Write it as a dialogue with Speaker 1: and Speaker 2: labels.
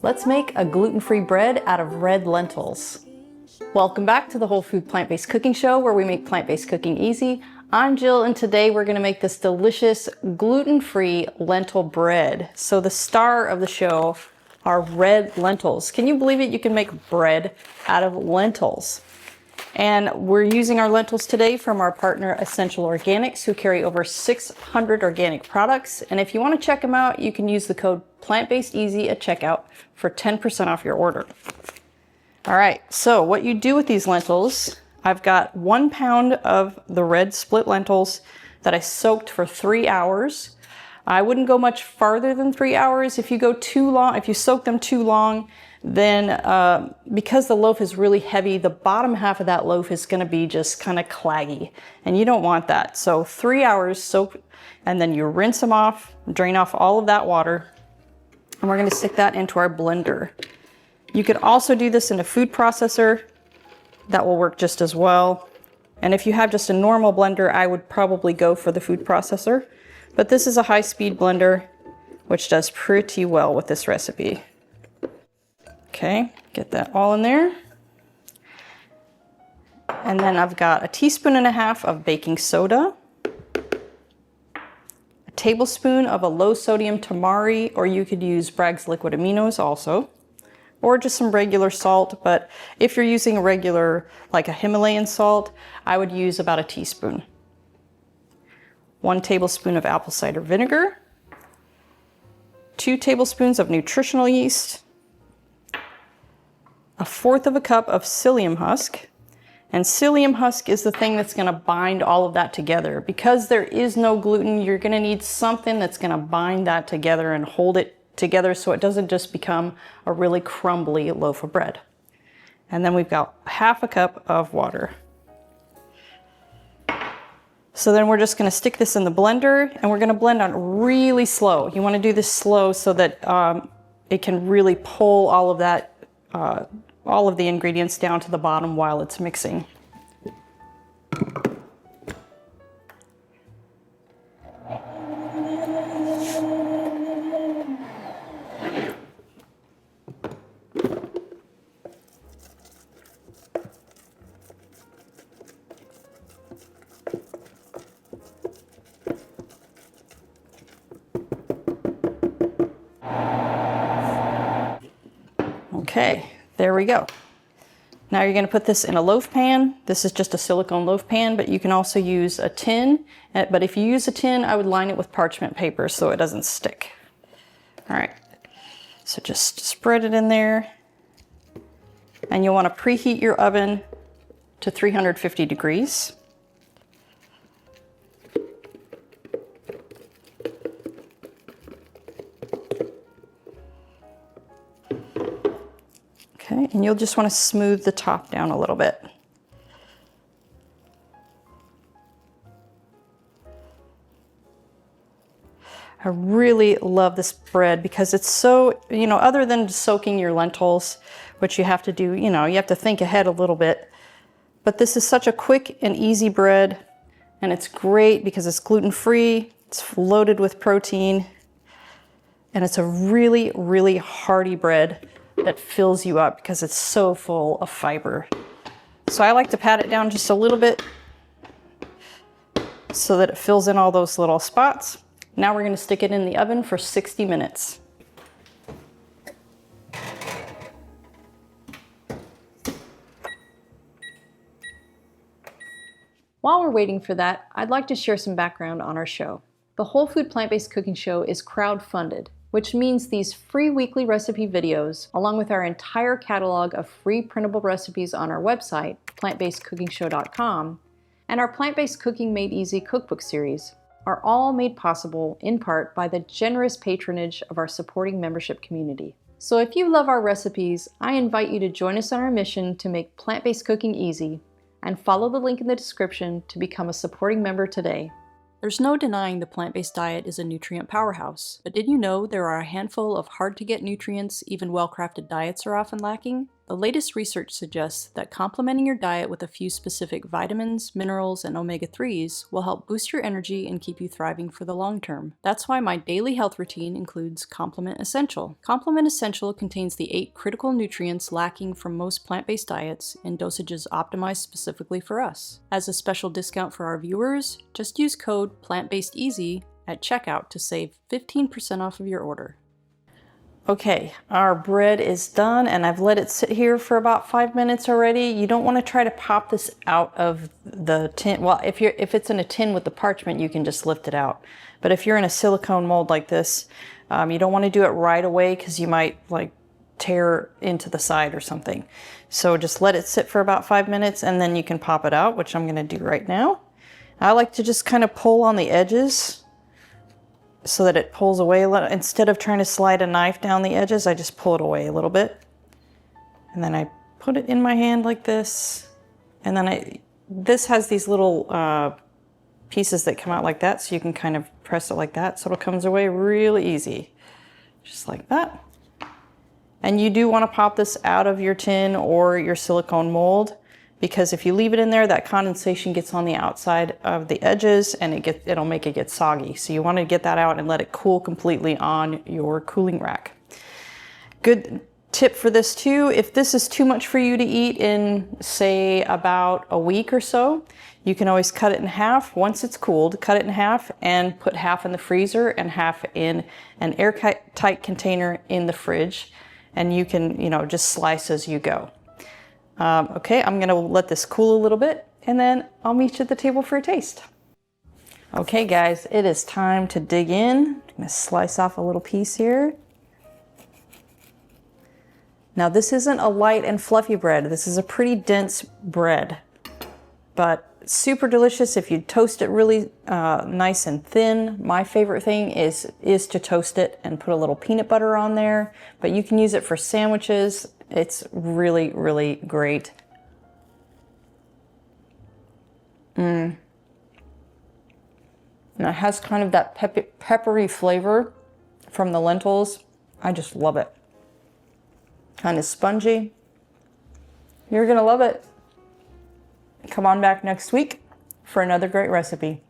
Speaker 1: Let's make a gluten-free bread out of red lentils. Welcome back to the Whole Food Plant-Based Cooking Show, where we make plant-based cooking easy. I'm Jill, and today we're going to make this delicious gluten-free lentil bread. So the star of the show are red lentils. Can you believe it? You can make bread out of lentils. And we're using our lentils today from our partner Essential Organics, who carry over 600 organic products. And if you want to check them out, you can use the code PLANTBASEDEASY at checkout for 10% off your order. All right, so what you do with these lentils, I've got 1 pound of the red split lentils that I soaked for 3 hours. I wouldn't go much farther than 3 hours. If you go too long, if you soak them too long, then because the loaf is really heavy, the bottom half of that loaf is gonna be just kind of claggy, and you don't want that. So 3 hours soak, and then you rinse them off, drain off all of that water, and we're gonna stick that into our blender. You could also do this in a food processor. That will work just as well. And if you have just a normal blender, I would probably go for the food processor. But this is a high-speed blender, which does pretty well with this recipe. Okay, get that all in there. And then I've got 1.5 teaspoons of baking soda, a tablespoon of a low-sodium tamari, or you could use Bragg's liquid aminos also, or just some regular salt. But if you're using a regular, like a Himalayan salt, I would use about 1 teaspoon. 1 tablespoon of apple cider vinegar, 2 tablespoons of nutritional yeast, 1/4 cup of psyllium husk. And psyllium husk is the thing that's gonna bind all of that together. Because there is no gluten, you're gonna need something that's gonna bind that together and hold it together so it doesn't just become a really crumbly loaf of bread. And then we've got 1/2 cup of water. So then we're just gonna stick this in the blender, and we're gonna blend on really slow. You wanna do this slow so that it can really pull all of that, all of the ingredients down to the bottom while it's mixing. Okay, there we go. Now you're going to put this in a loaf pan. This is just a silicone loaf pan, but you can also use a tin. But if you use a tin, I would line it with parchment paper so it doesn't stick. All right, so just spread it in there. And you'll want to preheat your oven to 350 degrees. Okay, and you'll just want to smooth the top down a little bit. I really love this bread because it's so, other than soaking your lentils, which you have to do, you have to think ahead a little bit. But this is such a quick and easy bread, and it's great because it's gluten-free, it's loaded with protein, and it's a really, really hearty bread that fills you up because it's so full of fiber. So I like to pat it down just a little bit so that it fills in all those little spots. Now we're going to stick it in the oven for 60 minutes. While we're waiting for that, I'd like to share some background on our show. The Whole Food Plant-Based Cooking Show is crowd-funded, which means these free weekly recipe videos, along with our entire catalog of free printable recipes on our website, plantbasedcookingshow.com, and our Plant-Based Cooking Made Easy cookbook series, are all made possible in part by the generous patronage of our supporting membership community. So if you love our recipes, I invite you to join us on our mission to make plant-based cooking easy, and follow the link in the description to become a supporting member today. There's no denying the plant-based diet is a nutrient powerhouse, but did you know there are a handful of hard-to-get nutrients even well-crafted diets are often lacking? The latest research suggests that complementing your diet with a few specific vitamins, minerals, and omega-3s will help boost your energy and keep you thriving for the long term. That's why my daily health routine includes Complement Essential. Complement Essential contains the 8 critical nutrients lacking from most plant-based diets in dosages optimized specifically for us. As a special discount for our viewers, just use code PLANTBASEDEASY at checkout to save 15% off of your order. Okay, our bread is done and I've let it sit here for about 5 minutes already. You don't want to try to pop this out of the tin. Well, if it's in a tin with the parchment, you can just lift it out. But if you're in a silicone mold like this, you don't want to do it right away because you might like tear into the side or something. So just let it sit for about 5 minutes and then you can pop it out, which I'm going to do right now. I like to just kind of pull on the edges so that it pulls away a little. Instead of trying to slide a knife down the edges, I just pull it away a little bit. And then I put it in my hand like this. And then this has these little pieces that come out like that, so you can kind of press it like that, so it comes away really easy. Just like that. And you do want to pop this out of your tin or your silicone mold, because if you leave it in there, that condensation gets on the outside of the edges and it'll make it get soggy. So you want to get that out and let it cool completely on your cooling rack. Good tip for this too, if this is too much for you to eat in, say, about a week or so, you can always cut it in half. Once it's cooled, cut it in half and put half in the freezer and half in an airtight container in the fridge. And you can, just slice as you go. Okay, I'm gonna let this cool a little bit and then I'll meet you at the table for a taste. Okay guys, it is time to dig in. I'm gonna slice off a little piece here. Now this isn't a light and fluffy bread. This is a pretty dense bread, but super delicious if you toast it really nice and thin. My favorite thing is to toast it and put a little peanut butter on there, but you can use it for sandwiches. It's really, really great. And it has kind of that peppery flavor from the lentils. I just love it. Kind of spongy. You're gonna love it. Come on back next week for another great recipe.